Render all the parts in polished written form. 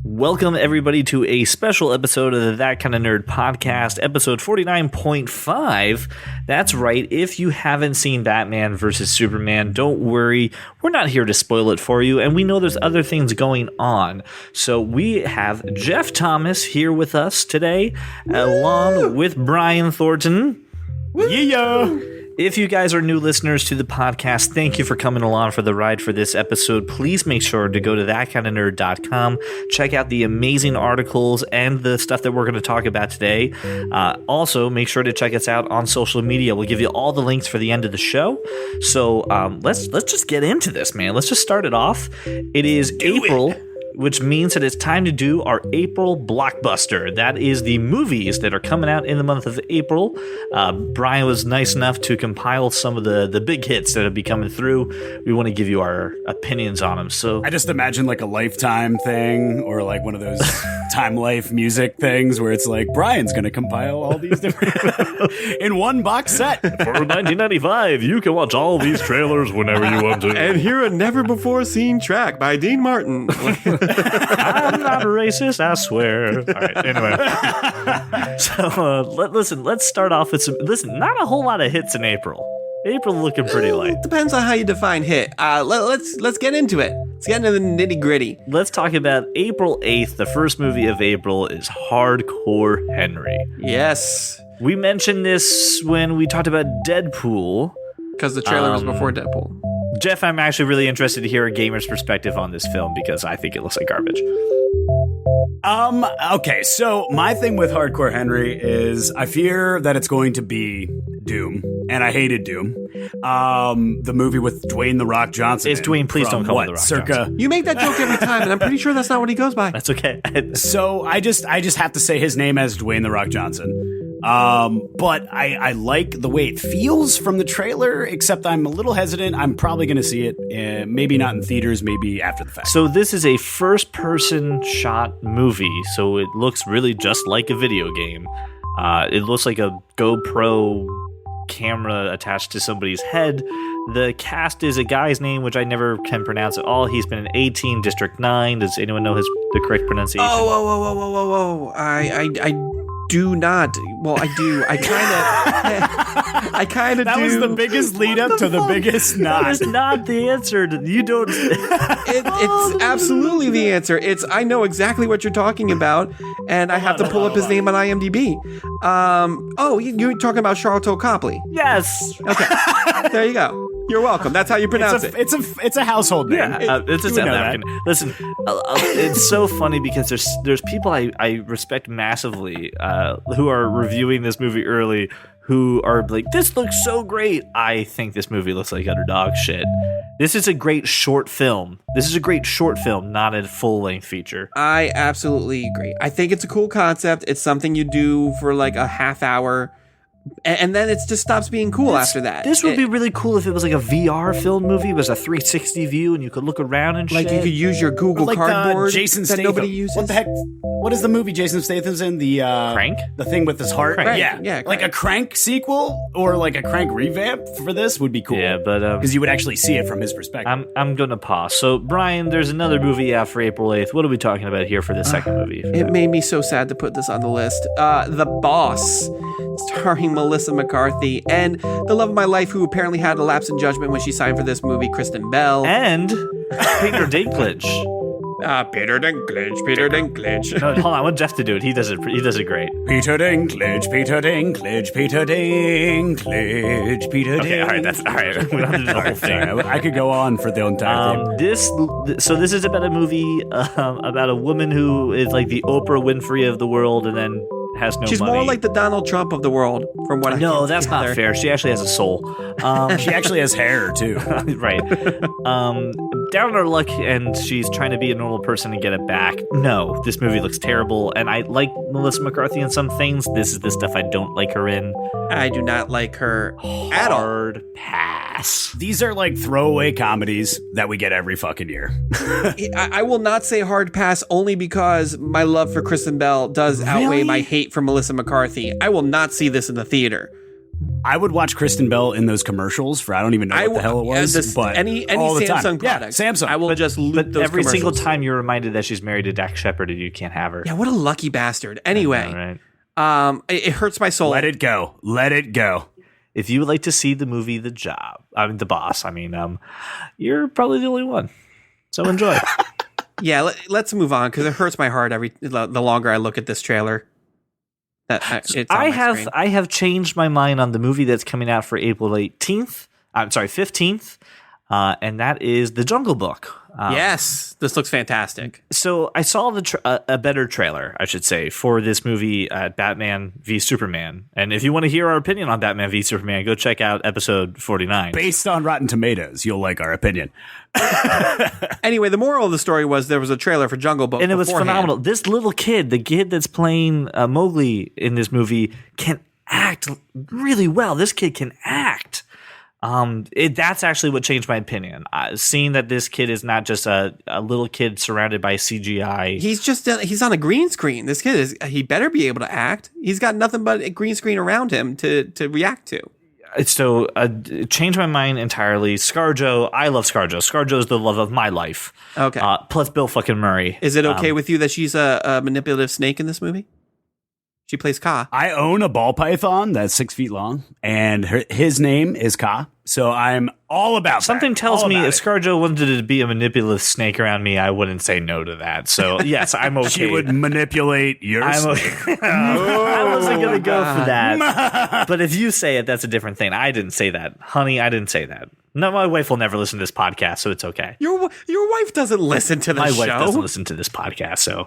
Welcome, everybody, to a special episode of the That Kind of Nerd podcast, episode 49.5. That's right. If you haven't seen Batman vs. Superman, don't worry. We're not here to spoil it for you, and we know there's other things going on. So we have Jeff Thomas here with us today, along with Brian Thornton. Yeah. If you guys are new listeners to the podcast, thank you for coming along for the ride for this episode. Please make sure to go to thatkindofnerd.com, check out the amazing articles and the stuff that we're going to talk about today. Also, make sure to check us out on social media. We'll give you all the links for the end of the show. So let's just get into this, man. Let's just start it off. It is April, which means that it's time to do our April Blockbuster. That is the movies that are coming out in the month of April. Brian was nice enough to compile some of the big hits that will be coming through. We want to give you our opinions on them. So I just imagine like a Lifetime thing or like one of those Time Life music things where it's like Brian's going to compile all these different in one box set. For 1995, you can watch all these trailers whenever you want to. And hear a never-before-seen track by Dean Martin. I'm not a racist, I swear. All right, anyway. So, let's start off with some... Listen, not a whole lot of hits in April. April looking pretty light. Depends on how you define hit. Let's get into it. Let's get into the nitty-gritty. Let's talk about April 8th. The first movie of April is Hardcore Henry. Yes. We mentioned this when we talked about Deadpool. Because the trailer was before Deadpool. Jeff, I'm actually really interested to hear a gamer's perspective on this film because I think it looks like garbage. Okay, so my thing with Hardcore Henry is I fear that it's going to be Doom, and I hated Doom. The movie with Dwayne "The Rock" Johnson. It's Dwayne, please don't call him The Rock Johnson. You make that joke every time, and I'm pretty sure that's not what he goes by. That's okay. So I just have to say his name as Dwayne "The Rock" Johnson. But I like the way it feels from the trailer, except I'm a little hesitant. I'm probably going to see it, maybe not in theaters, maybe after the fact. So this is a first-person shot movie, so it looks really just like a video game. It looks like a GoPro camera attached to somebody's head. The cast is a guy's name, which I never can pronounce at all. He's been in 18, District 9. Does anyone know the correct pronunciation? Oh. I do not. Well, I do. I kind of do. That was the biggest lead up to the biggest not. That is not the answer. You don't. It's absolutely the answer. I know exactly what you're talking about, and I have to pull up his name on IMDb. You're talking about Charlton Copley. Yes. Okay. There you go. You're welcome. That's how you pronounce it. It's a household name. Yeah, it's a South African. Listen, it's so funny because there's people I respect massively who are reviewing this movie early who are like, this looks so great. I think this movie looks like utter dog shit. This is a great short film. Not a full-length feature. I absolutely agree. I think it's a cool concept. It's something you do for like a half hour. And then it just stops being cool after that. This would be really cool if it was like a VR film movie. It was a 360 view and you could look around and shit. Like you could use your Google Cardboard Jason that Statham. nobody uses. What the heck? What is the movie Jason Statham's in? The Crank? The thing with his heart? Crank. Yeah. Crank. Like a Crank sequel or like a Crank revamp for this would be cool. Yeah, but... because you would actually see it from his perspective. I'm going to pause. So, Brian, there's another movie out for April 8th. What are we talking about here for the second movie? It made me so sad to put this on the list. The Boss, starring Melissa McCarthy and the love of my life, who apparently had a lapse in judgment when she signed for this movie, Kristen Bell. And Peter Dinklage. Peter Dinklage. No, hold on, I want Jeff to do it. He does it great. Peter Dinklage. Okay, all right, that's all right. We don't have to do the whole thing. I could go on for the entire thing. This is about a movie about a woman who is like the Oprah Winfrey of the world, and then has no She's money. more like the Donald Trump of the world, from what I can No, that's gather. not fair. She actually has a soul. She actually has hair too. Right. Down on her luck, and she's trying to be a normal person and get it back. No, this movie looks terrible, and I like Melissa McCarthy in some things. This is the stuff I don't like her in. I do not like her at all. Hard pass. These are like throwaway comedies that we get every fucking year. I will not say hard pass only because my love for Kristen Bell does outweigh my hate for Melissa McCarthy. I will not see this in the theater. I would watch Kristen Bell in those commercials for I don't even know what the hell it was. But any all the Samsung time. product, Yeah, Samsung. I will just loop But those every single commercials. time you're reminded that she's married to Dax Shepard and you can't have her. Yeah, what a lucky bastard. Anyway, Right. it hurts my soul. Let it go. Let it go. If you would like to see the movie The Boss, you're probably the only one. So enjoy. Yeah, let's move on because it hurts my heart the longer I look at this trailer. I have changed my mind on the movie that's coming out for April 18th. I'm sorry, 15th. And that is The Jungle Book. Yes, this looks fantastic. So I saw a better trailer, I should say, for this movie, Batman v Superman. And if you want to hear our opinion on Batman v Superman, go check out episode 49. Based on Rotten Tomatoes, you'll like our opinion. Anyway, the moral of the story was there was a trailer for Jungle Book, and it was beforehand. phenomenal. This little kid, the kid that's playing Mowgli in this movie, can act really well. This kid can act. That's actually what changed my opinion. Seeing that this kid is not just a little kid surrounded by CGI. He's on a green screen. This kid he better be able to act. He's got nothing but a green screen around him to react to. So it changed my mind entirely. ScarJo, I love ScarJo. ScarJo is the love of my life. Okay. Plus Bill fucking Murray. Is it okay with you that she's a manipulative snake in this movie? She plays Ka. I own a ball python that's 6 feet long, and his name is Ka. So I'm all about Something that. tells All me about if it. ScarJo wanted to be a manipulative snake around me, I wouldn't say no to that. So yes, I'm okay. She would manipulate your I'm snake. okay. I wasn't going to go for that. But if you say it, that's a different thing. I didn't say that. Honey, I didn't say that. No, my wife will never listen to this podcast, so it's okay. Your wife doesn't listen to the My show. wife doesn't listen to this podcast. So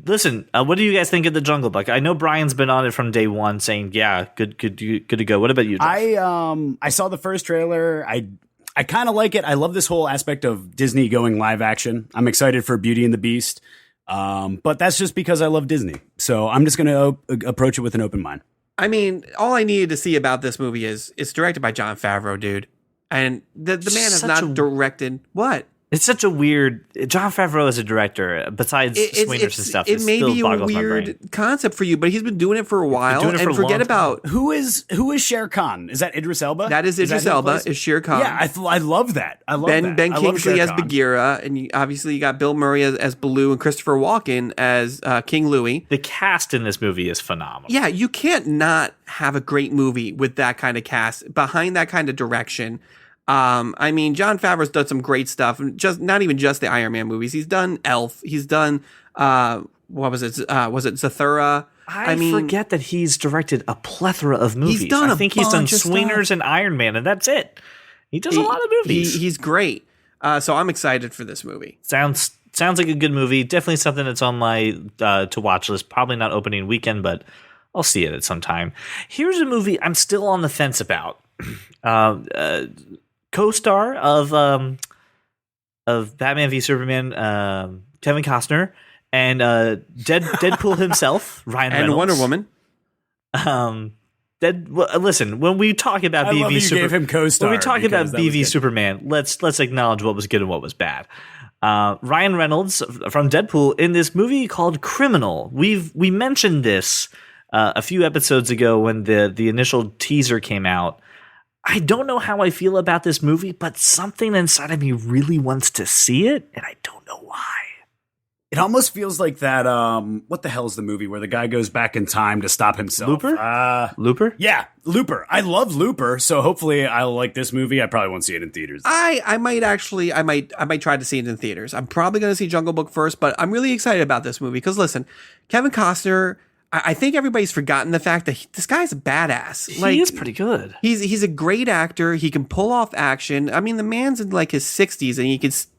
listen, what do you guys think of The Jungle Book? I know Brian's been on it from day one saying, yeah, good to go. What about you, Jeff? I saw the first trailer. I kind of like it. I love this whole aspect of Disney going live action. I'm excited for Beauty and the Beast. But that's just because I love Disney. So I'm just going to approach it with an open mind. I mean, all I needed to see about this movie is it's directed by Jon Favreau, dude. And the man has not directed what? It's such a weird. John Favreau as a director, besides Swingers and stuff, it may be a weird concept for you, but he's been doing it for a while. And forget about who is Shere Khan? Is that Idris Elba? That is Idris Elba. Is Shere Khan? Yeah, I love that. I love that. Ben Kingsley as Bagheera, and obviously you got Bill Murray as Baloo and Christopher Walken as King Louie. The cast in this movie is phenomenal. Yeah, you can't not have a great movie with that kind of cast behind that kind of direction. I mean, Jon Favreau's done some great stuff, just not even just the Iron Man movies. He's done Elf. He's done what was it? Was it Zathura? I forget that he's directed a plethora of movies. He's done. He's done Swingers and Iron Man, and that's it. He does a lot of movies. He's great. So I'm excited for this movie. Sounds like a good movie. Definitely something that's on my to watch list. Probably not opening weekend, but I'll see it at some time. Here's a movie I'm still on the fence about. Co-star of Batman v Superman, Kevin Costner, and Deadpool himself, Ryan Reynolds, and Wonder Woman. Listen, when we talk about BV Superman, let's acknowledge what was good and what was bad. Ryan Reynolds from Deadpool in this movie called Criminal. We mentioned this a few episodes ago when the initial teaser came out. I don't know how I feel about this movie, but something inside of me really wants to see it, and I don't know why. It almost feels like that, what the hell is the movie where the guy goes back in time to stop himself? Looper? Yeah, Looper. I love Looper, so hopefully I'll like this movie. I probably won't see it in theaters. I might try to see it in theaters. I'm probably going to see Jungle Book first, but I'm really excited about this movie because listen, Kevin Costner, I think everybody's forgotten the fact that this guy's a badass. He is pretty good. He's a great actor. He can pull off action. I mean, the man's in like his 60s and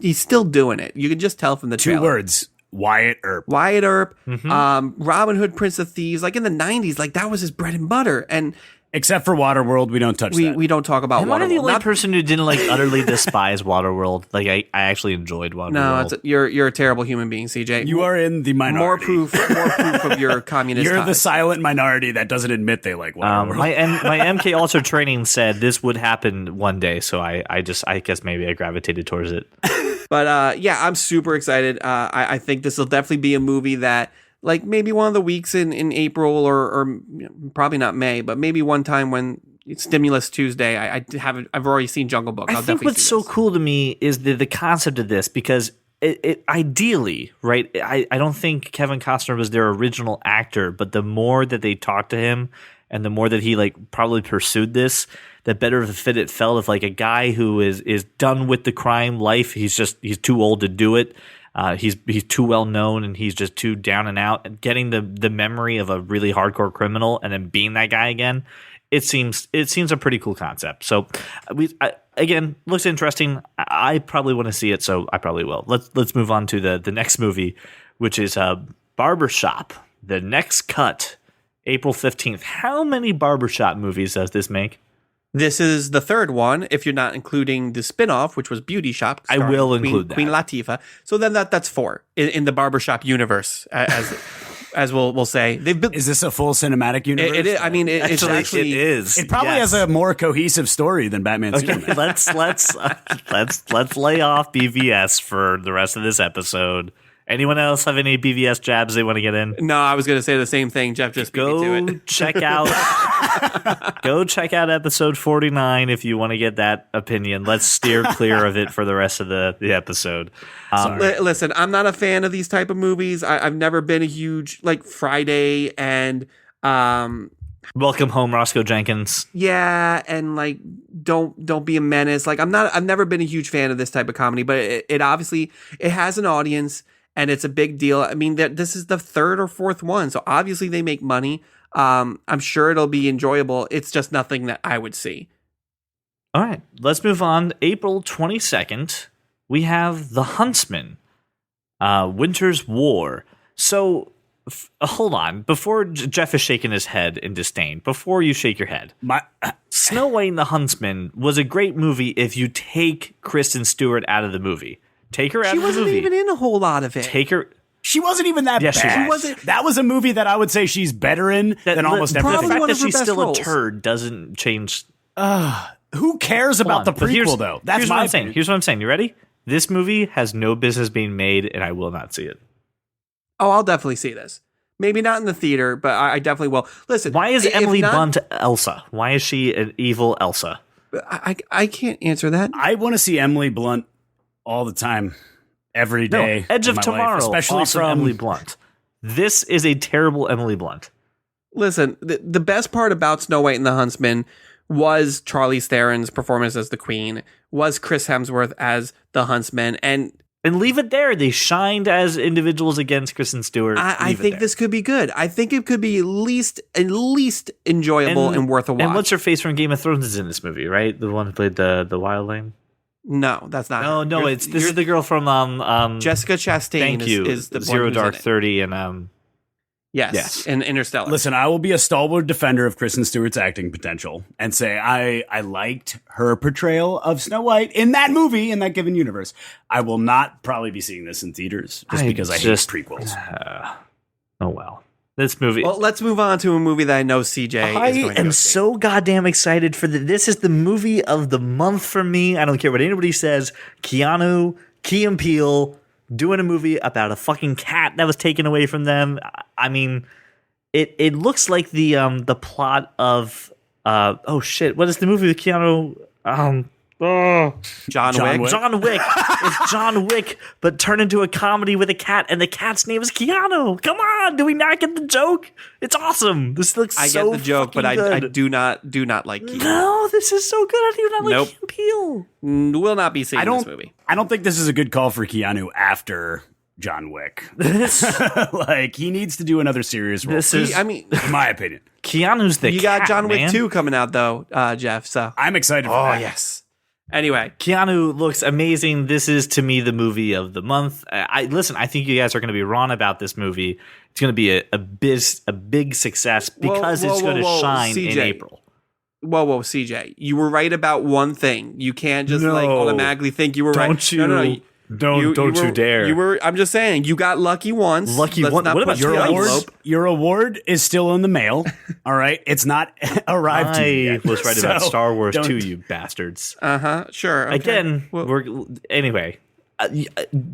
he's still doing it. You can just tell from the trailer. 2 words. Wyatt Earp. Mm-hmm. Robin Hood, Prince of Thieves, like in the 90s, like that was his bread and butter. And except for Waterworld, we don't touch that. We don't talk about Waterworld. Am I the only person who didn't like utterly despise Waterworld? Like I actually enjoyed Waterworld. No, you're a terrible human being, CJ. You are in the minority. More proof of your communist You're ties. the silent minority that doesn't admit they like Waterworld. My MK Ultra training said this would happen one day, so I guess maybe I gravitated towards it. But yeah, I'm super excited. I think this will definitely be a movie that, like, maybe one of the weeks in April or probably not May, but maybe one time when Stimulus Tuesday. I've already seen Jungle Book. I think what's so cool to me is the concept of this, because it ideally, right? I don't think Kevin Costner was their original actor, but the more that they talked to him and the more that he like probably pursued this, the better of a fit it felt of like a guy who is done with the crime life. He's too old to do it. He's too well known and he's just too down and out. And getting the memory of a really hardcore criminal and then being that guy again, it seems a pretty cool concept. So again, looks interesting. I probably want to see it, so I probably will. Let's move on to the next movie, which is Barbershop, The Next Cut, April 15th. How many Barbershop movies does this make? This is the third one, if you're not including the spinoff, which was Beauty Shop. I will include that. Queen Latifah. So then that's 4 in the Barbershop universe, as we'll say. Is this a full cinematic universe? It is. I mean, it's actually it is. It probably has a more cohesive story than Batman Superman. let's lay off BVS for the rest of this episode. Anyone else have any BVS jabs they want to get in? No, I was going to say the same thing. Jeff just beat me to it. Go check out episode 49 if you want to get that opinion. Let's steer clear of it for the rest of the episode. Listen, I'm not a fan of these type of movies. I've never been a huge like Friday and Welcome Home, Roscoe Jenkins. Yeah, and like don't be a menace. Like I've never been a huge fan of this type of comedy, but it obviously it has an audience. And it's a big deal. I mean, this is the third or fourth one, so obviously they make money. I'm sure it'll be enjoyable. It's just nothing that I would see. All right, let's move on. April 22nd, we have The Huntsman, Winter's War. So, hold on. Before Jeff is shaking his head in disdain, before you shake your head, Snow White and the Huntsman was a great movie if you take Kristen Stewart out of the movie. Take her out of the movie. She wasn't even in a whole lot of it. Take her. She wasn't even that bad. She wasn't. That was a movie that I would say she's better in than almost everything. The fact that she's still a turd doesn't change. Who cares about the prequel, though? Here's what I'm saying. Here's what I'm saying. You ready? This movie has no business being made, and I will not see it. Oh, I'll definitely see this. Maybe not in the theater, but I definitely will. Listen, why is Emily Blunt Elsa? Why is she an evil Elsa? I can't answer that. I want to see Emily Blunt all the time, every day. Edge of Tomorrow, life, especially from Emily Blunt. This is a terrible Emily Blunt. Listen, the best part about Snow White and the Huntsman was Charlize Theron's performance as the Queen, was Chris Hemsworth as the Huntsman, and leave it there. They shined as individuals against Kristen Stewart. I think this could be good. I think it could be at least enjoyable and worth a watch. And what's her face from Game of Thrones is in this movie, right? The one who played the wildling. No, that's not. No, this is the girl from Jessica Chastain. Thank you. Is the Zero one Dark 30 and yes, and Interstellar. Listen, I will be a stalwart defender of Kristen Stewart's acting potential and say I liked her portrayal of Snow White in that movie in that given universe. I will not probably be seeing this in theaters because I hate prequels. Oh well. This movie. Well, let's move on to a movie that I know CJ is going to go see. I am so goddamn excited for this. Is the movie of the month for me. I don't care what anybody says. Key and Peele doing a movie about a fucking cat that was taken away from them. I mean, it looks like the plot of oh shit, what is the movie with Keanu? John Wick. John Wick. It's John Wick, but turned into a comedy with a cat, and the cat's name is Keanu. Come on, do we not get the joke? It's awesome. This looks I so get the joke, but I do not like Keanu. No, this is so good. I do not like Key Peele. Will not be seeing this movie. I don't think this is a good call for Keanu after John Wick. Like, he needs to do another serious role. In my opinion. Keanu's the cat, You got John Wick man. 2 coming out, though, Jeff, so. I'm excited for that. Oh, yes. Anyway, Keanu looks amazing. This is, to me, the movie of the month. I think you guys are going to be wrong about this movie. It's going to be a big success because it's going to shine CJ. in April. Whoa, CJ, you were right about one thing. You can't just automatically think you were right. Don't you dare. I'm just saying, you got lucky once. What about your award? Your award is still in the mail. All right, it's not arrived to you yet. I was right about Star Wars too, you bastards. Sure. Okay. Again, anyway.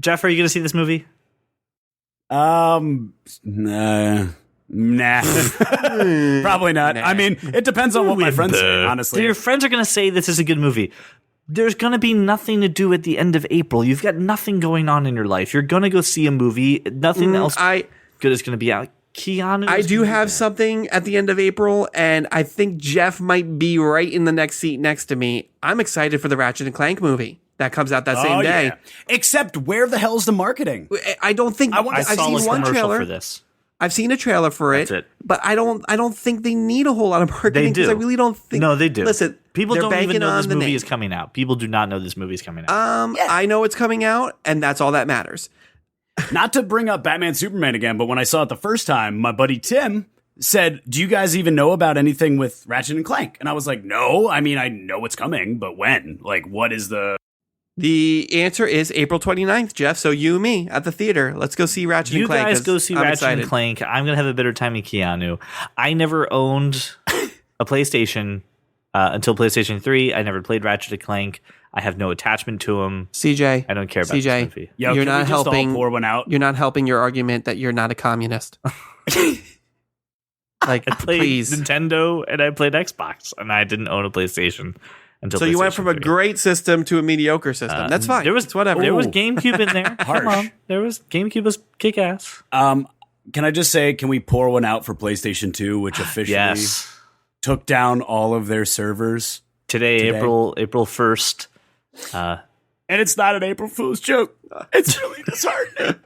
Jeff, are you going to see this movie? Nah, Nah, probably not. I mean, it depends on what my friends say, honestly. Your friends are going to say this is a good movie. There's going to be nothing to do at the end of April. You've got nothing going on in your life. You're going to go see a movie. Nothing else good is going to be out. Keanu. I do have something at the end of April, and I think Jeff might be right in the next seat next to me. I'm excited for the Ratchet and Clank movie that comes out that same day. Yeah. Except where the hell's the marketing? I don't think I've seen one trailer for this. I've seen a trailer for it, That's it. but I don't think they need a whole lot of marketing. They do. I really don't think. No, they do. Listen, people don't even know this movie name. is coming out. People do not know this movie is coming out. I know it's coming out, and that's all that matters. Not to bring up Batman Superman again, but when I saw it the first time, my buddy Tim said, "Do you guys even know about anything with Ratchet and Clank?" And I was like, "No, I mean, I know it's coming, but when? Like, what is the..." The answer is April 29th, Jeff. So you and me at the theater. Let's go see Ratchet and Clank. You guys go see I'm Ratchet excited. and Clank. I'm going to have a better time than Keanu. I never owned a PlayStation until PlayStation 3. I never played Ratchet and Clank. I have no attachment to him. CJ, I don't care about CJ, this movie. Yo, you're can not we just all helping. pour one out? You're not helping your argument that you're not a communist. Like, I played please. Nintendo and I played Xbox, and I didn't own a PlayStation until. So you went PlayStation from a 3. great system to a mediocre system. That's fine. There was It's whatever. There was Ooh. GameCube in there. Come Harsh. on, there was GameCube was kick ass. Can I just say, can we pour one out for PlayStation 2, which officially Yes, took down all of their servers? today. April 1st. And it's not an April Fool's joke. It's really disheartening.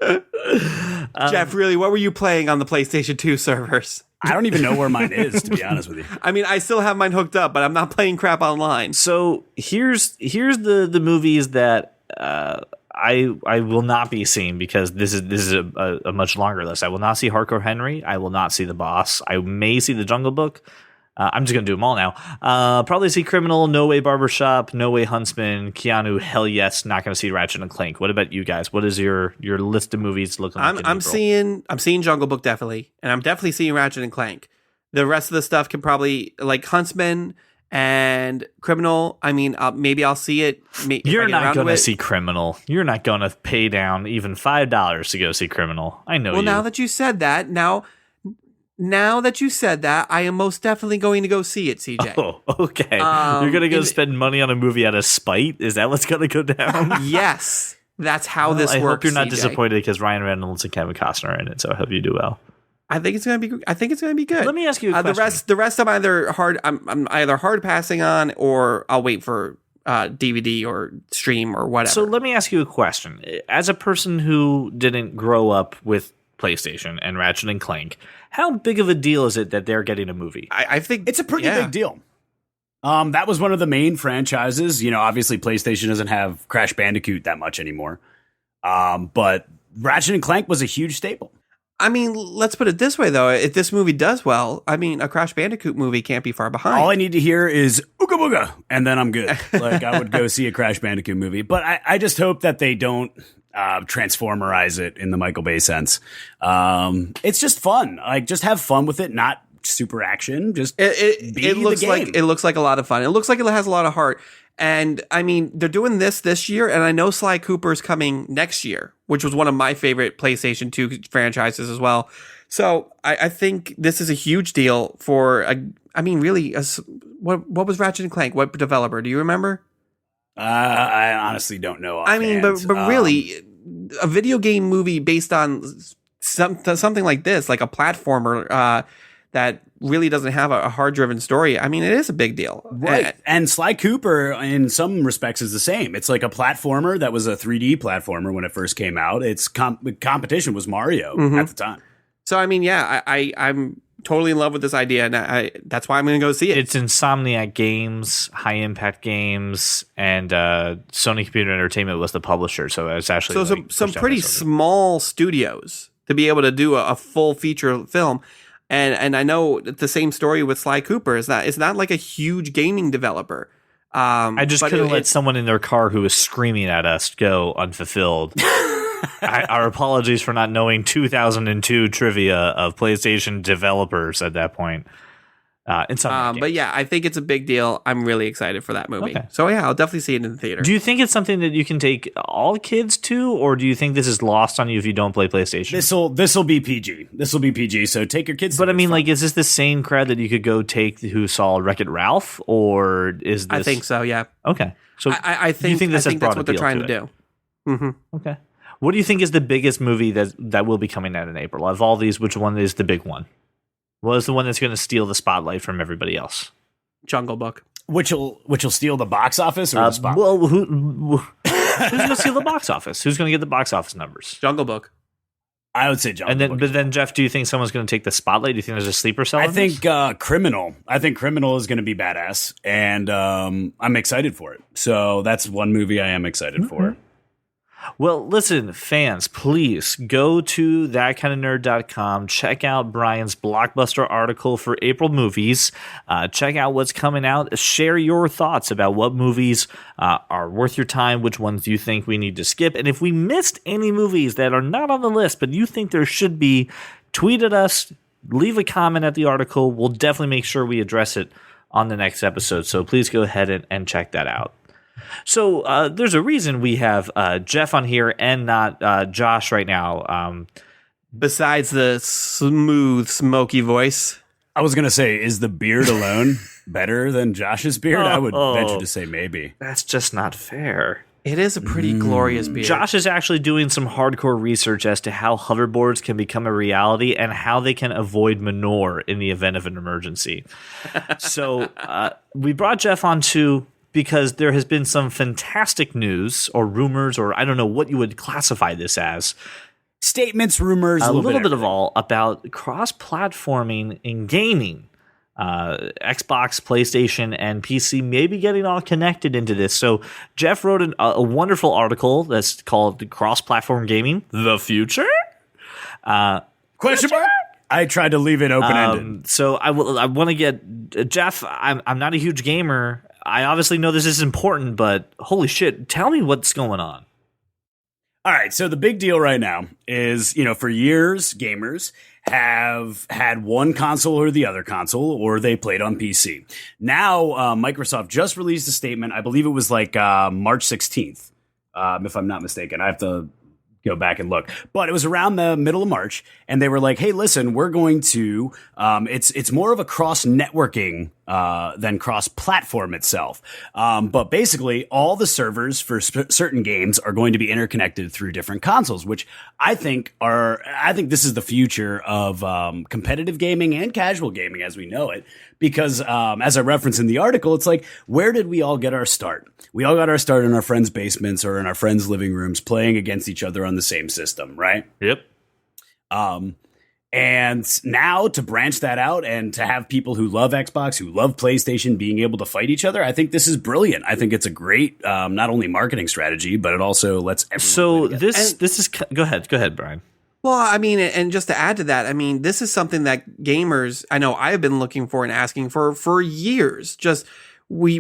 Jeff, really, what were you playing on the PlayStation 2 servers? I don't even know where mine is, to be honest with you. I mean, I still have mine hooked up, but I'm not playing crap online. So here's the movies that I will not be seeing, because this is a much longer list. I will not see Hardcore Henry. I will not see The Boss. I may see The Jungle Book. I'm just gonna do them all now. Probably see Criminal, No Way Barbershop, No Way Huntsman, Keanu. Hell yes, not gonna see Ratchet and Clank. What about you guys? What is your list of movies looking like? I'm seeing Jungle Book definitely, and I'm definitely seeing Ratchet and Clank. The rest of the stuff can probably, like Huntsman and Criminal. I mean, maybe I'll see it. You're not going to see Criminal. You're not going to pay down even $5 to go see Criminal. I know. Well, you. now that you said that, I am most definitely going to go see it, CJ. Oh, okay. You're going to go spend money on a movie out of spite? Is that what's going to go down? Yes, that's how this I works. hope you're not CJ. disappointed, because Ryan Reynolds and Kevin Costner are in it, so I hope you do well. I think it's gonna be good. Let me ask you a question. The rest I'm either hard passing on, or I'll wait for DVD or stream or whatever. So let me ask you a question. As a person who didn't grow up with PlayStation and Ratchet and Clank, how big of a deal is it that they're getting a movie? I think It's a pretty big deal. That was one of the main franchises. You know, obviously PlayStation doesn't have Crash Bandicoot that much anymore. But Ratchet and Clank was a huge staple. I mean, let's put it this way, though. If this movie does well, I mean, a Crash Bandicoot movie can't be far behind. All I need to hear is ooga booga, and then I'm good. Like, I would go see a Crash Bandicoot movie. But I just hope that they don't transformerize it in the Michael Bay sense. It's just fun. Like, just have fun with it, not super action. Just it looks like a lot of fun. It looks like it has a lot of heart. And I mean, they're doing this year, and I know Sly Cooper's coming next year, which was one of my favorite PlayStation 2 franchises as well. So I think this is a huge deal for what was Ratchet and Clank? What developer? Do you remember? I honestly don't know. I mean, but really, a video game movie based on something like this, like a platformer that really doesn't have a hard-driven story. I mean, it is a big deal. Right. And Sly Cooper, in some respects, is the same. It's like a platformer that was a 3D platformer when it first came out. Its competition was Mario at the time. So, I mean, yeah, I'm totally in love with this idea, and that's why I'm going to go see it. It's Insomniac Games, High Impact Games, and Sony Computer Entertainment was the publisher. So it's actually some pretty small studios to be able to do a full feature film. And I know the same story with Sly Cooper is that it's not like a huge gaming developer. I just couldn't let someone in their car who was screaming at us go unfulfilled. Our apologies for not knowing 2002 trivia of PlayStation developers at that point. in some But yeah, I think it's a big deal. I'm really excited for that movie. Okay. So yeah, I'll definitely see it in the theater. Do you think it's something that you can take all kids to, or do you think this is lost on you if you don't play PlayStation? This will be PG. This will be PG. So take your kids. But I mean, like, is this the same crowd that you could go take who saw Wreck-It Ralph, or is this? I think so. Yeah. Okay. So I think, you think this has that's brought what they're appeal trying to to it? do. Mm-hmm. Okay. What do you think is the biggest movie that will be coming out in April? Of all these, which one is the big one? What is the one that's going to steal the spotlight from everybody else? Jungle Book. Which will steal the box office or the spot? Well, who's going to steal the box office? Who's going to get the box office numbers? Jungle Book. I would say Jungle And then, Book. but then, Jeff, do you think someone's going to take the spotlight? Do you think there's a sleeper cell? I in this? think Criminal. I think Criminal is going to be badass, and I'm excited for it. So that's one movie I am excited for. Well, listen, fans, please go to thatkindofnerd.com. Check out Brian's Blockbuster article for April movies. Check out what's coming out. Share your thoughts about what movies are worth your time, which ones you think we need to skip. And if we missed any movies that are not on the list, but you think there should be, tweet at us, leave a comment at the article. We'll definitely make sure we address it on the next episode. So please go ahead and check that out. So there's a reason we have Jeff on here and not Josh right now. Besides the smooth, smoky voice. I was going to say, is the beard alone better than Josh's beard? I would venture to say maybe. That's just not fair. It is a pretty glorious beard. Josh is actually doing some hardcore research as to how hoverboards can become a reality and how they can avoid manure in the event of an emergency. So we brought Jeff on too, because there has been some fantastic news or rumors, or I don't know what you would classify this as. Statements, rumors, A little bit of everything. all about cross-platforming in gaming. Xbox, PlayStation, and PC may be getting all connected into this. So Jeff wrote a wonderful article that's called Cross-Platform Gaming, the Future? Question mark? I tried to leave it open-ended. So I want to get Jeff. I'm not a huge gamer. I obviously know this is important, but holy shit, tell me what's going on. All right, so the big deal right now is, for years, gamers have had one console or the other console, or they played on PC. Now, Microsoft just released a statement. I believe it was like March 16th, if I'm not mistaken. I have to go back and look, but it was around the middle of March, and they were like, "Hey, listen, we're going to it's more of a cross networking than cross platform itself, but basically all the servers for certain games are going to be interconnected through different consoles, which I think this is the future of competitive gaming and casual gaming as we know it." Because as I referenced in the article, it's like, where did we all get our start? We all got our start in our friends' basements or in our friends' living rooms playing against each other on the same system, right? Yep. And now to branch that out and to have people who love Xbox, who love PlayStation being able to fight each other, I think this is brilliant. I think it's a great not only marketing strategy, but it also lets everyone So play together. this is go ahead, Brian. Well, I mean, and just to add to that, I mean, this is something that gamers, I know I've been looking for and asking for years. Just we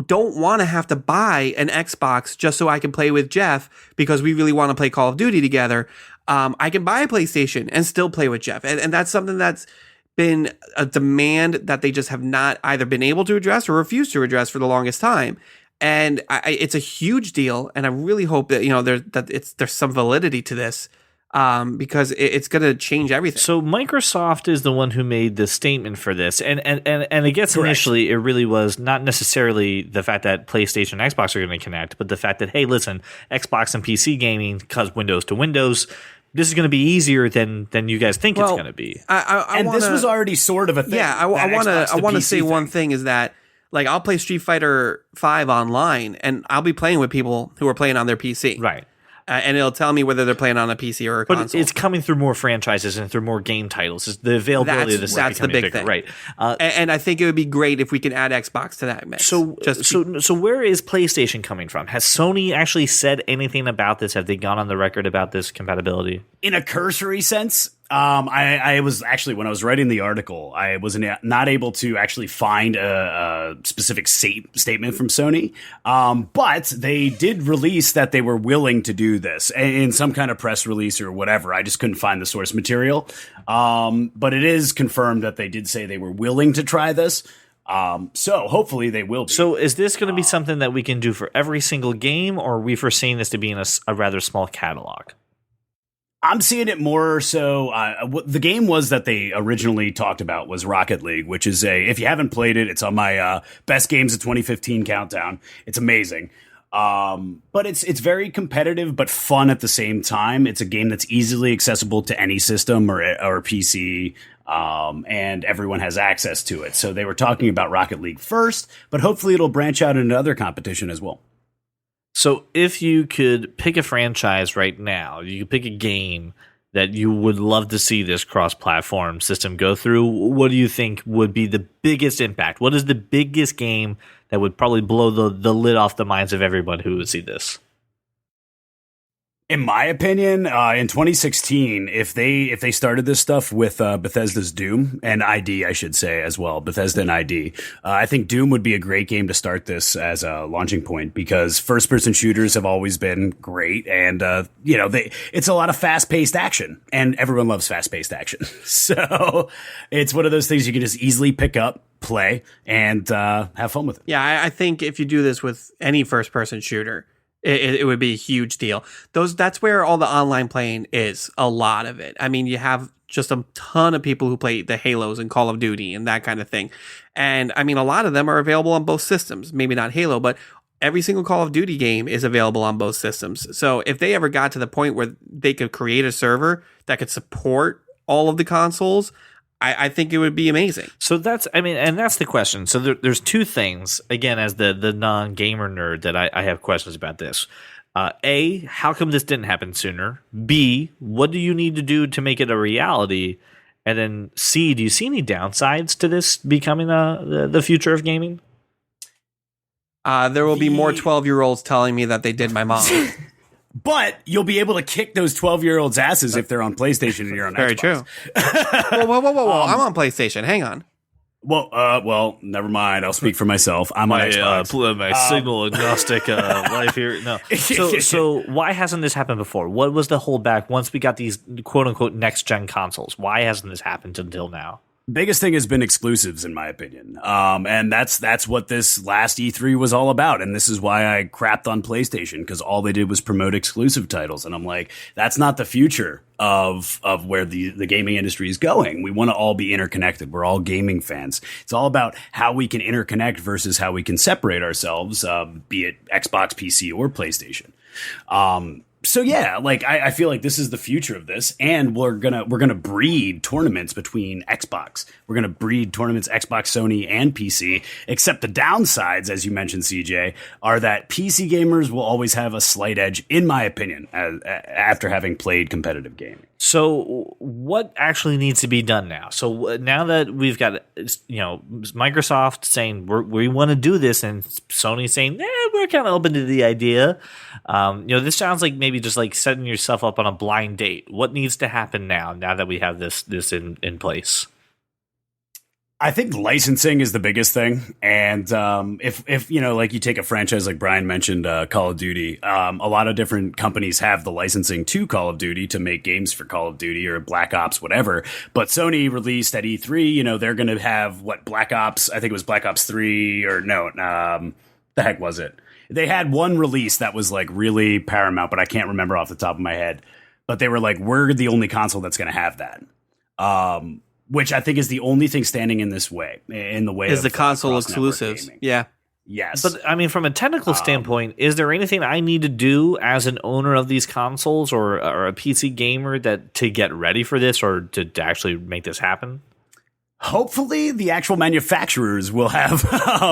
don't want to have to buy an Xbox just so I can play with Jeff because we really want to play Call of Duty together. I can buy a PlayStation and still play with Jeff. And that's something that's been a demand that they just have not either been able to address or refused to address for the longest time. And it's a huge deal. And I really hope that, there's some validity to this. Because it's going to change everything. So Microsoft is the one who made the statement for this, and I guess Correct. initially it really was not necessarily the fact that PlayStation and Xbox are going to connect, but the fact that, hey, listen, Xbox and PC gaming, because Windows to Windows, this is going to be easier than you guys think it's going to be. This was already sort of a thing. Yeah, I want to say one thing is that, like, I'll play Street Fighter 5 online, and I'll be playing with people who are playing on their PC, Right. And it'll tell me whether they're playing on a PC or a But console. it's coming through more franchises and through more game titles. It's the availability of this That's is the becoming big bigger. thing, Right? And I think it would be great if we can add Xbox to that mix. So where is PlayStation coming from? Has Sony actually said anything about this? Have they gone on the record about this compatibility? In a cursory sense, I was actually, when I was writing the article, I was not able to actually find a specific statement from Sony. But they did release that they were willing to do this in some kind of press release or whatever. I just couldn't find the source material. But it is confirmed that they did say they were willing to try this. So hopefully they will be. So is this going to be something that we can do for every single game, or are we foreseeing this to be in a rather small catalog? I'm seeing it more so. The game was that they originally talked about was Rocket League, which is if you haven't played it, it's on my best games of 2015 countdown. It's amazing. But it's very competitive, but fun at the same time. It's a game that's easily accessible to any system or PC. And everyone has access to it. So they were talking about Rocket League first, but hopefully it'll branch out into other competition as well. So if you could pick a franchise right now, you could pick a game that you would love to see this cross-platform system go through, what do you think would be the biggest impact? What is the biggest game that would probably blow the lid off the minds of everyone who would see this? In my opinion, in 2016, if they started this stuff with Bethesda's Doom and ID, I should say as well, Bethesda and ID, I think Doom would be a great game to start this as a launching point because first-person shooters have always been great, and it's a lot of fast-paced action, and everyone loves fast-paced action. So it's one of those things you can just easily pick up, play, and have fun with it. Yeah, I think if you do this with any first-person shooter, it would be a huge deal. That's where all the online playing is, a lot of it. I mean, you have just a ton of people who play the Halos and Call of Duty and that kind of thing. And I mean, a lot of them are available on both systems. Maybe not Halo, but every single Call of Duty game is available on both systems. So if they ever got to the point where they could create a server that could support all of the consoles, I think it would be amazing. So that's the question. So there's two things, again, as the non-gamer nerd, that I have questions about this. A, how come this didn't happen sooner? B, what do you need to do to make it a reality? And then C, do you see any downsides to this becoming the future of gaming? There will be more 12-year-olds telling me that they did my mom. But you'll be able to kick those 12-year-olds' asses if they're on PlayStation and you're on Very Xbox. True. Whoa. I'm on PlayStation. Hang on. Well, never mind. I'll speak for myself. I'm on Xbox. My signal agnostic life here. No. So why hasn't this happened before? What was the holdback once we got these quote-unquote next-gen consoles? Why hasn't this happened until now? Biggest thing has been exclusives, in my opinion. And that's what this last E3 was all about. And this is why I crapped on PlayStation, because all they did was promote exclusive titles. And I'm like, that's not the future of where the gaming industry is going. We want to all be interconnected. We're all gaming fans. It's all about how we can interconnect versus how we can separate ourselves, be it Xbox, PC, or PlayStation. So yeah, like I feel like this is the future of this, and we're gonna breed tournaments between Xbox. We're gonna breed tournaments Xbox, Sony, and PC. Except the downsides, as you mentioned, CJ, are that PC gamers will always have a slight edge, in my opinion, after having played competitive gaming. So what actually needs to be done now? So now that we've got, Microsoft saying we want to do this, and Sony saying we're kind of open to the idea. This sounds like maybe just like setting yourself up on a blind date. What needs to happen now that we have this in place? I think licensing is the biggest thing. And if like you take a franchise like Brian mentioned, Call of Duty, a lot of different companies have the licensing to Call of Duty to make games for Call of Duty or Black Ops, whatever. But Sony released at E3, they're going to have Black Ops, I think it was Black Ops 3 or no, the heck was it? They had one release that was like really paramount, but I can't remember off the top of my head. But they were like, we're the only console that's going to have that. Which I think is the only thing standing in the way is the console exclusives. Yeah. Yes. But I mean, from a technical standpoint, is there anything I need to do as an owner of these consoles or a PC gamer to get ready for this or to actually make this happen? Hopefully the actual manufacturers will have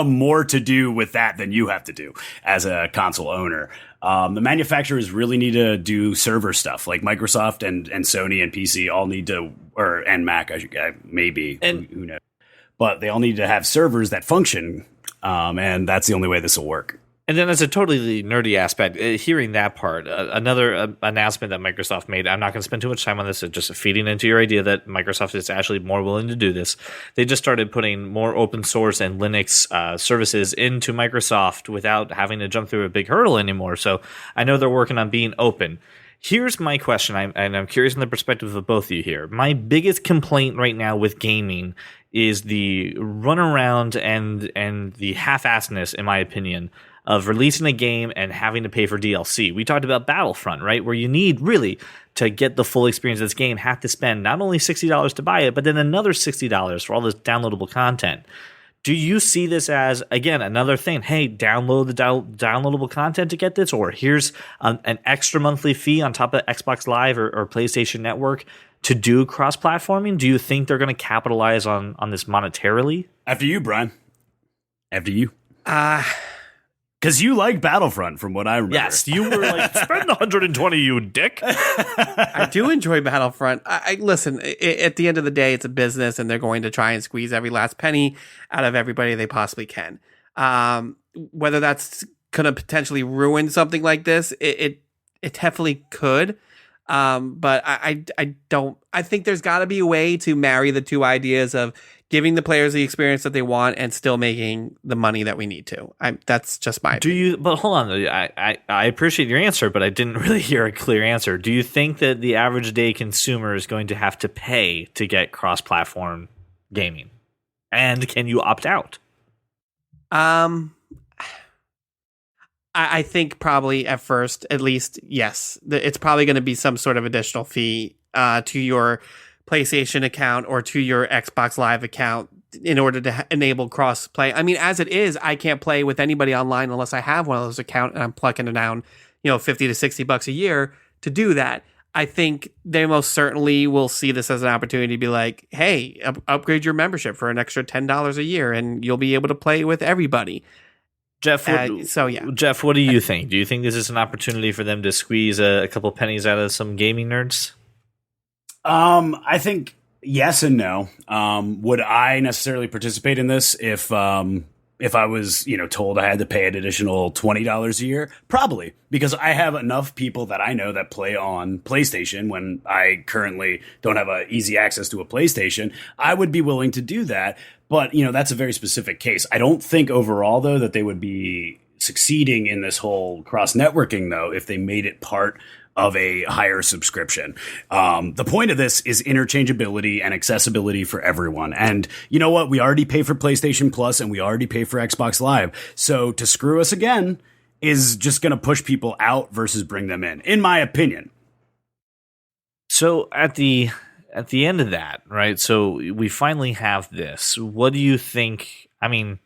more to do with that than you have to do as a console owner. The manufacturers really need to do server stuff, like Microsoft and Sony and PC all need to, and Mac, maybe, and who knows. But they all need to have servers that function, and that's the only way this will work. And then as a totally nerdy aspect, hearing that part, another announcement that Microsoft made, I'm not going to spend too much time on this, it's just feeding into your idea that Microsoft is actually more willing to do this. They just started putting more open source and Linux services into Microsoft without having to jump through a big hurdle anymore. So I know they're working on being open. Here's my question, and I'm curious in the perspective of both of you here. My biggest complaint right now with gaming is the runaround and the half-assedness, in my opinion, of releasing a game and having to pay for DLC. We talked about Battlefront, right? Where you need really to get the full experience of this game, have to spend not only $60 to buy it, but then another $60 for all this downloadable content. Do you see this as, again, another thing? Hey, download the downloadable content to get this, or here's an extra monthly fee on top of Xbox Live or PlayStation Network to do cross-platforming? Do you think they're going to capitalize on this monetarily? After you, Brian. After you. Because you like Battlefront, from what I remember. Yes, you were like, spend 120, you dick. I do enjoy Battlefront. I listen, at the end of the day, it's a business, and they're going to try and squeeze every last penny out of everybody they possibly can. Whether that's going to potentially ruin something like this, it definitely could. But I don't. I think there's got to be a way to marry the two ideas of giving the players the experience that they want and still making the money that we need to. That's just my opinion. But hold on. I appreciate your answer, but I didn't really hear a clear answer. Do you think that the average day consumer is going to have to pay to get cross-platform gaming? And can you opt out? I think probably at first, at least, yes. It's probably going to be some sort of additional fee to your PlayStation account or to your Xbox Live account in order to enable cross-play. I mean, as it is, I can't play with anybody online unless I have one of those accounts, and I'm plucking it down, $50 to $60 a year to do that. I think they most certainly will see this as an opportunity to be like, hey, upgrade your membership for an extra $10 a year, and you'll be able to play with everybody. Jeff, Jeff, what do you think? Do you think this is an opportunity for them to squeeze a couple pennies out of some gaming nerds? I think yes and no. Would I necessarily participate in this if I was, told I had to pay an additional $20 a year? Probably, because I have enough people that I know that play on PlayStation when I currently don't have easy access to a PlayStation. I would be willing to do that. But, that's a very specific case. I don't think overall, though, that they would be succeeding in this whole cross-networking, though, if they made it part of a higher subscription. The point of this is interchangeability and accessibility for everyone. And you know what? We already pay for PlayStation Plus and we already pay for Xbox Live. So to screw us again is just going to push people out versus bring them in my opinion. So at the end of that, right? So we finally have this. What do you think? I mean,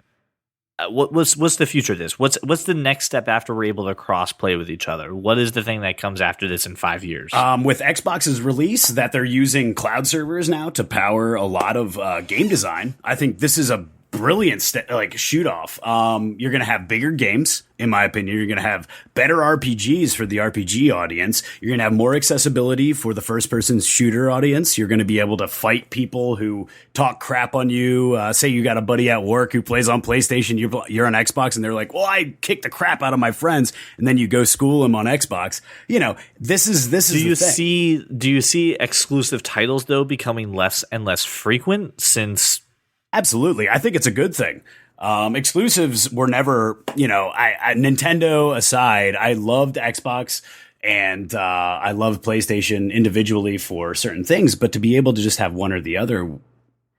what's the future of this? What's the next step after we're able to cross play with each other? What is the thing that comes after this in 5 years? With Xbox's release that they're using cloud servers now to power a lot of game design, I think this is a brilliant shoot off. You're going to have bigger games, in my opinion. You're going to have better RPGs for the RPG audience. You're going to have more accessibility for the first person shooter audience. You're going to be able to fight people who talk crap on you. Say you got a buddy at work who plays on PlayStation, you're on Xbox, and they're like, well, I kicked the crap out of my friends, and then you go school them on Xbox. This is do you see exclusive titles though becoming less and less frequent since? Absolutely. I think it's a good thing. Exclusives were never, Nintendo aside, I loved Xbox and I loved PlayStation individually for certain things, but to be able to just have one or the other,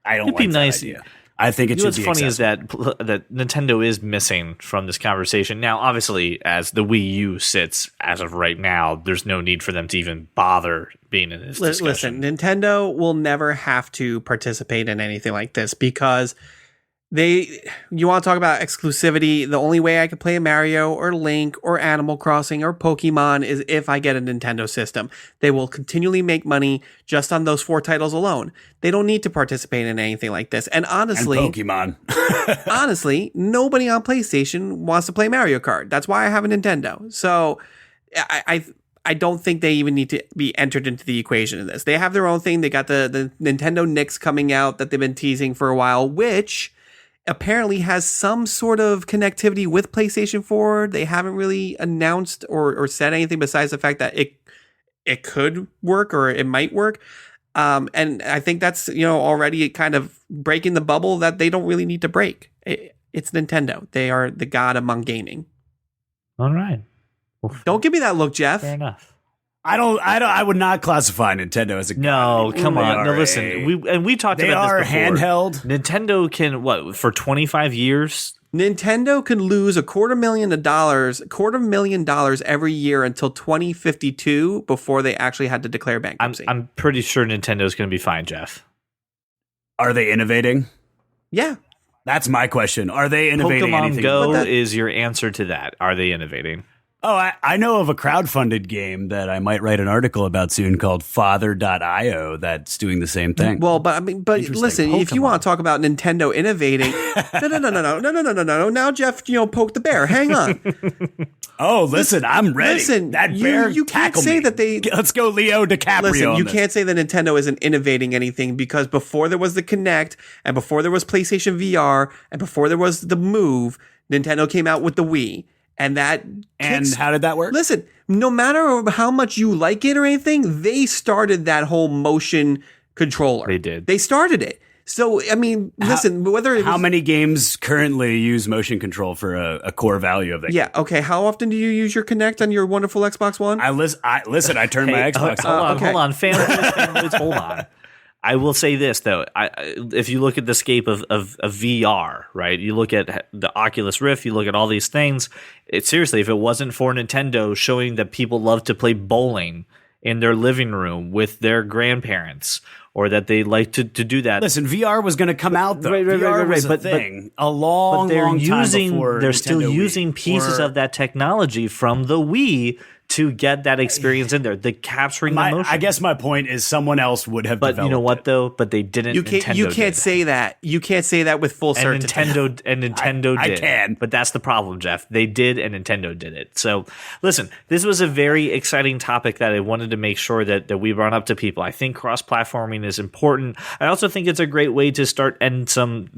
I don't like that idea. I think it should be what's funny accessible. is that Nintendo is missing from this conversation. Now, obviously, as the Wii U sits as of right now, there's no need for them to even bother being in this discussion. Listen, Nintendo will never have to participate in anything like this because you want to talk about exclusivity. The only way I could play a Mario or Link or Animal Crossing or Pokemon is if I get a Nintendo system. They will continually make money just on those 4 titles alone. They don't need to participate in anything like this. And honestly, Pokemon. honestly, nobody on PlayStation wants to play Mario Kart. That's why I have a Nintendo. So I don't think they even need to be entered into the equation in this. They have their own thing. They got the Nintendo Nix coming out that they've been teasing for a while, which apparently has some sort of connectivity with PlayStation 4. They haven't really announced or said anything besides the fact that it could work or it might work. And I think that's, already kind of breaking the bubble that they don't really need to break. It's Nintendo. They are the god among gaming. All right. Well, don't give me that look, Jeff. Fair enough. I would not classify Nintendo as a no. god. Come on, no. Listen, we talked about this before. They are handheld. Nintendo can for 25 years. Nintendo can lose $250,000 every year until 2052 before they actually had to declare bankruptcy. I'm pretty sure Nintendo's going to be fine, Jeff. Are they innovating? Yeah. That's my question. Are they innovating Pokemon anything? Go is your answer to that. Are they innovating? Oh, I know of a crowdfunded game that I might write an article about soon called Father.io that's doing the same thing. Well, but listen, if you want to talk about Nintendo innovating, no. Now, Jeff, poke the bear. Hang on. Oh, listen, I'm ready. Listen, that bear, you can't say me. that they. Let's go, Leo DiCaprio. Listen, you can't say that Nintendo isn't innovating anything because before there was the Kinect and before there was PlayStation VR and before there was the Move, Nintendo came out with the Wii. And how did that work? Listen, no matter how much you like it or anything, they started that whole motion controller. They did. They started it. So, I mean, listen, how many games currently use motion control for a core value of that? Yeah. Okay. How often do you use your Kinect on your wonderful Xbox One? I turned my Xbox on. Hold on. Families, hold on. I will say this though, if you look at the scape of VR, right? You look at the Oculus Rift, you look at all these things. Seriously, if it wasn't for Nintendo showing that people love to play bowling in their living room with their grandparents, or that they like to do that. Listen, VR was going to come out though. VR was a thing a long time before. They're still using pieces of that technology from the Wii to get that experience in there, the capturing the motion. I guess my point is someone else would have developed you know what, it. though? But they didn't. You can't say that. You can't say that with full certainty. Nintendo did. I can. But that's the problem, Jeff. They did, and Nintendo did it. So, listen, this was a very exciting topic that I wanted to make sure that we brought up to people. I think cross-platforming is important. I also think it's a great way to start end some,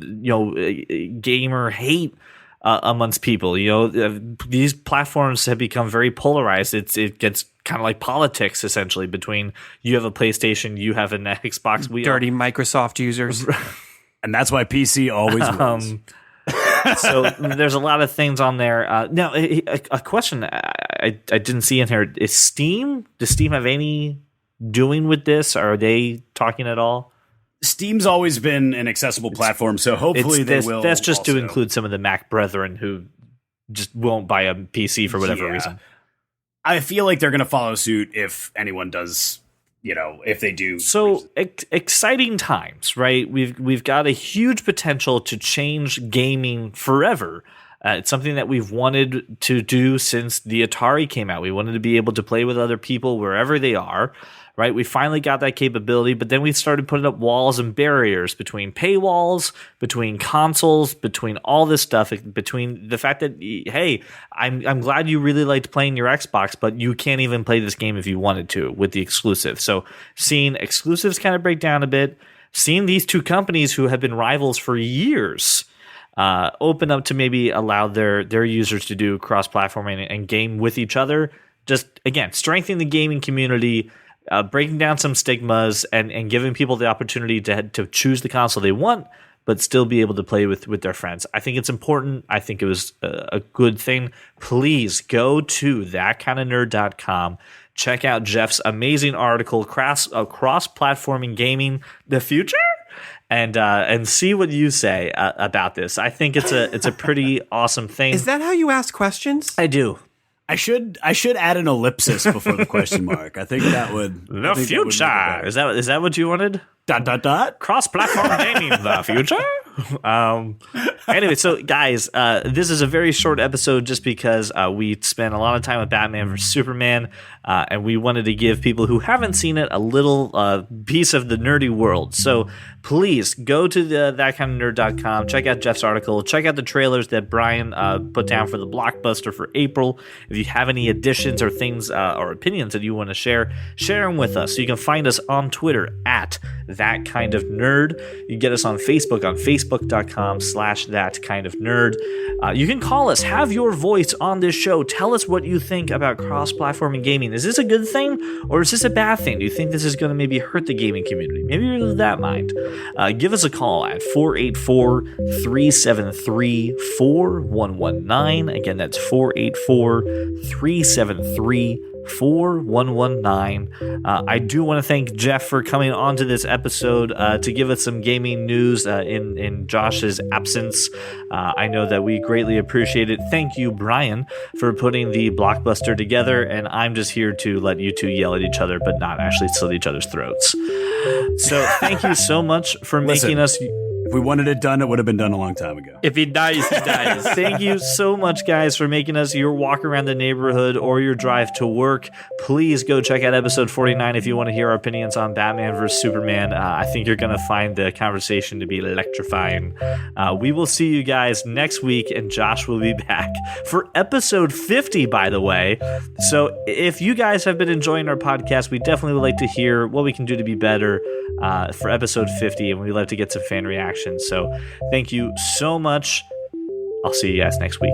gamer hate amongst people. These platforms have become very polarized. It gets kind of like politics essentially between you have a PlayStation, you have an Xbox. Dirty Microsoft users. And that's why PC always wins. So there's a lot of things on there. Now, a question I didn't see in here is Steam. Does Steam have any doing with this? Are they talking at all? Steam's always been an accessible platform, so hopefully they will. That's just to include some of the Mac brethren who just won't buy a PC for whatever reason. I feel like they're going to follow suit if anyone does, if they do. So exciting times, right? We've got a huge potential to change gaming forever. It's something that we've wanted to do since the Atari came out. We wanted to be able to play with other people wherever they are. Right, we finally got that capability, but then we started putting up walls and barriers between paywalls, between consoles, between all this stuff, between the fact that, hey, I'm glad you really liked playing your Xbox, but you can't even play this game if you wanted to with the exclusive. So seeing exclusives kind of break down a bit, seeing these two companies who have been rivals for years open up to maybe allow their users to do cross-platforming and game with each other, just, again, strengthening the gaming community, breaking down some stigmas and giving people the opportunity to choose the console they want, but still be able to play with their friends. I think it's important. I think it was a good thing. Please go to thatkindofnerd.com. Check out Jeff's amazing article, Cross-Platforming Gaming, the Future? And see what you say about this. I think it's a pretty awesome thing. Is that how you ask questions? I do. I should add an ellipsis before the question mark. I think that would the future. Is that what you wanted? ... Cross-platform gaming, the future. Anyway, so guys, this is a very short episode just because we spent a lot of time with Batman vs Superman, and we wanted to give people who haven't seen it a little piece of the nerdy world. So please go to thatkindofnerd.com, check out Jeff's article, check out the trailers that Brian put down for the Blockbuster for April. If you have any additions or things or opinions that you want to share them with us. So you can find us on Twitter at thatkindofnerd. You can get us on Facebook facebook.com/thatkindofnerd. You can call us, have your voice on this show. Tell us what you think about cross-platforming gaming. Is this a good thing or is this a bad thing? Do you think this is going to maybe hurt the gaming community? Maybe you're of that mind. Give us a call at 484-373-4119. Again, that's 484-373-4119. I do want to thank Jeff for coming onto this episode to give us some gaming news in Josh's absence. I know that we greatly appreciate it. Thank you, Brian, for putting the Blockbuster together, and I'm just here to let you two yell at each other, but not actually slit each other's throats. So thank you so much for making us... If we wanted it done, it would have been done a long time ago. If he dies, he dies. Thank you so much, guys, for making us your walk around the neighborhood or your drive to work. Please go check out episode 49 if you want to hear our opinions on Batman vs. Superman. I think you're going to find the conversation to be electrifying. We will see you guys next week, and Josh will be back for episode 50, by the way. So if you guys have been enjoying our podcast, we definitely would like to hear what we can do to be better for episode 50, and we'd love to get some fan reactions. So thank you so much. I'll see you guys next week.